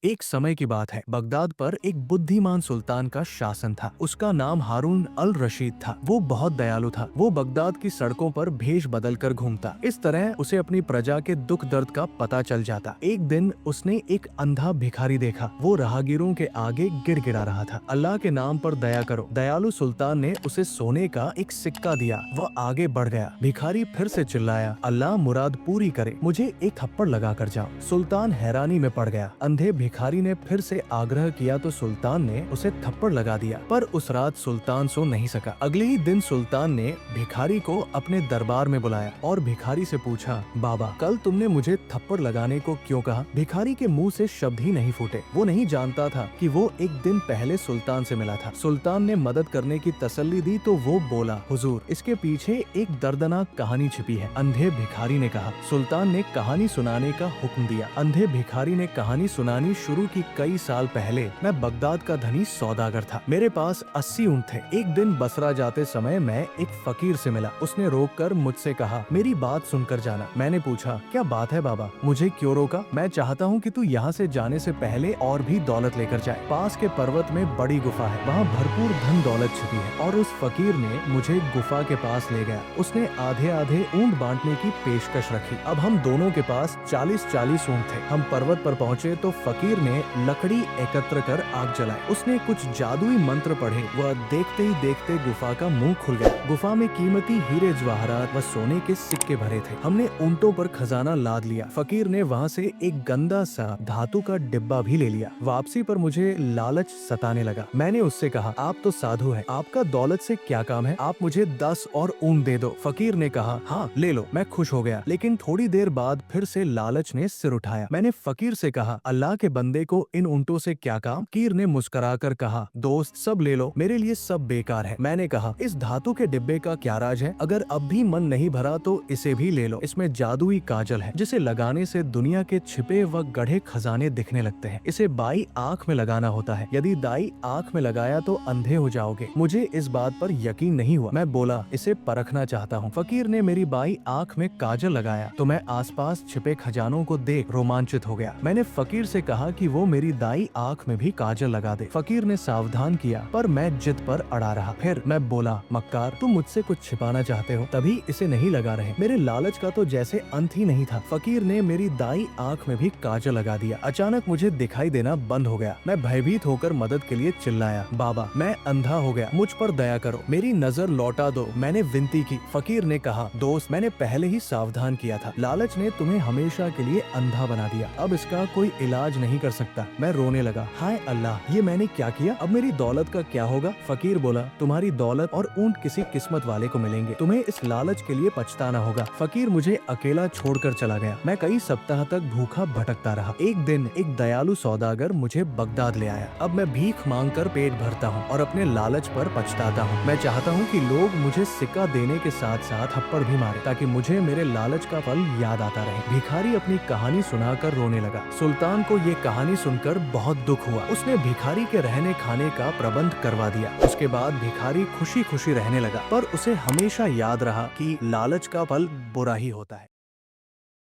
एक समय की बात है, बगदाद पर एक बुद्धिमान सुल्तान का शासन था। उसका नाम हारून अल रशीद था। वो बहुत दयालु था। वो बगदाद की सड़कों पर भेष बदल कर घूमता। इस तरह उसे अपनी प्रजा के दुख दर्द का पता चल जाता। एक दिन उसने एक अंधा भिखारी देखा। वो राहगीरों के आगे गिड़गिड़ा रहा था, अल्लाह के नाम पर दया करो। दयालु सुल्तान ने उसे सोने का एक सिक्का दिया। वह आगे बढ़ गया। भिखारी फिर से चिल्लाया, अल्लाह मुराद पूरी करे, मुझे एक थप्पड़ लगा कर जाओ। सुल्तान हैरानी में पड़ गया। अंधे भिखारी ने फिर से आग्रह किया तो सुल्तान ने उसे थप्पड़ लगा दिया, पर उस रात सुल्तान सो नहीं सका। अगले ही दिन सुल्तान ने भिखारी को अपने दरबार में बुलाया और भिखारी से पूछा, बाबा कल तुमने मुझे थप्पड़ लगाने को क्यों कहा? भिखारी के मुंह से शब्द ही नहीं फूटे। वो नहीं जानता था कि वो एक दिन पहले सुल्तान से मिला था। सुल्तान ने मदद करने की तसल्ली दी तो वो बोला, हुजूर इसके पीछे एक दर्दनाक कहानी छिपी है। अंधे भिखारी ने कहा। सुल्तान ने कहानी सुनाने का हुक्म दिया। अंधे भिखारी ने कहानी सुनानी शुरू की। कई साल पहले मैं बगदाद का धनी सौदागर था। मेरे पास 80 ऊंट थे। एक दिन बसरा जाते समय मैं एक फकीर से मिला। उसने रोककर मुझसे कहा, मेरी बात सुनकर जाना। मैंने पूछा, क्या बात है बाबा? मुझे क्यों रोका? मैं चाहता हूँ कि तू यहाँ से जाने से पहले और भी दौलत लेकर जाए। पास के पर्वत में बड़ी गुफा है, वहाँ भरपूर धन दौलत छिपी है। और उस फकीर ने मुझे गुफा के पास ले गया। उसने आधे आधे ऊंट बांटने की पेशकश रखी। अब हम दोनों के पास 40-40 ऊंट थे। हम पर्वत पर पहुँचे तो फकीर ने लकड़ी एकत्र कर आग जलाई। उसने कुछ जादुई मंत्र पढ़े। वह देखते ही देखते गुफा का मुंह खुल गया। गुफा में कीमती हीरे जवाहरात व सोने के सिक्के भरे थे। हमने ऊंटों पर खजाना लाद लिया। फकीर ने वहाँ से एक गंदा सा धातु का डिब्बा भी ले लिया। वापसी पर मुझे लालच सताने लगा। मैंने उससे कहा, आप तो साधु हैं, आपका दौलत से क्या काम है? आप मुझे 10 और ऊंट दे दो। फकीर ने कहा, हाँ ले लो। मैं खुश हो गया, लेकिन थोड़ी देर बाद फिर से लालच ने सिर उठाया। मैंने फकीर से कहा, अल्लाह के बंदे को इन ऊंटों से क्या काम? फकीर ने मुस्कुराकर कहा, दोस्त सब ले लो, मेरे लिए सब बेकार है। मैंने कहा, इस धातु के डिब्बे का क्या राज है? अगर अब भी मन नहीं भरा तो इसे भी ले लो। इसमें जादुई काजल है, जिसे लगाने से दुनिया के छिपे व गढ़े खजाने दिखने लगते हैं। इसे बाई आँख में लगाना होता है। यदि दाई आँख में लगाया तो अंधे हो जाओगे। मुझे इस बात पर यकीन नहीं हुआ। मैं बोला, इसे परखना चाहता हूँ। फकीर ने मेरी बाई आँख में काजल लगाया तो मैं आसपास छिपे खजानों को देख रोमांचित हो गया। मैंने फकीर से कहा कि वो मेरी दाई आँख में भी काजल लगा दे। फकीर ने सावधान किया, पर मैं जिद पर अड़ा रहा। फिर मैं बोला, मक्कार तुम मुझसे कुछ छिपाना चाहते हो, तभी इसे नहीं लगा रहे। मेरे लालच का तो जैसे अंत ही नहीं था। फकीर ने मेरी दाई आँख में भी काजल लगा दिया। अचानक मुझे दिखाई देना बंद हो गया। मैं भयभीत होकर मदद के लिए चिल्लाया, बाबा मैं अंधा हो गया, मुझ पर दया करो, मेरी नजर लौटा दो। मैंने विनती की। फकीर ने कहा, दोस्त मैंने पहले ही सावधान किया था। लालच ने तुम्हें हमेशा के लिए अंधा बना दिया। अब इसका कोई इलाज नहीं कर सकता। मैं रोने लगा। हाय अल्लाह, ये मैंने क्या किया? अब मेरी दौलत का क्या होगा? फकीर बोला, तुम्हारी दौलत और ऊंट किसी किस्मत वाले को मिलेंगे। तुम्हें इस लालच के लिए पछताना होगा। फकीर मुझे अकेला छोड़कर चला गया। मैं कई सप्ताह तक भूखा भटकता रहा। एक दिन एक दयालु सौदागर मुझे बगदाद ले आया। अब मैं भीख मांग कर पेट भरता हूँ और अपने लालच पर पछताता हूँ। मैं चाहता हूँ कि लोग मुझे सिक्का देने के साथ साथ थप्पड़ भी मारे, ताकि मुझे मेरे लालच का फल याद आता रहे। भिखारी अपनी कहानी सुनाकर रोने लगा। सुल्तान को ये कहानी सुनकर बहुत दुख हुआ। उसने भिखारी के रहने खाने का प्रबंध करवा दिया। उसके बाद भिखारी खुशी खुशी रहने लगा, पर उसे हमेशा याद रहा कि लालच का फल बुरा ही होता है।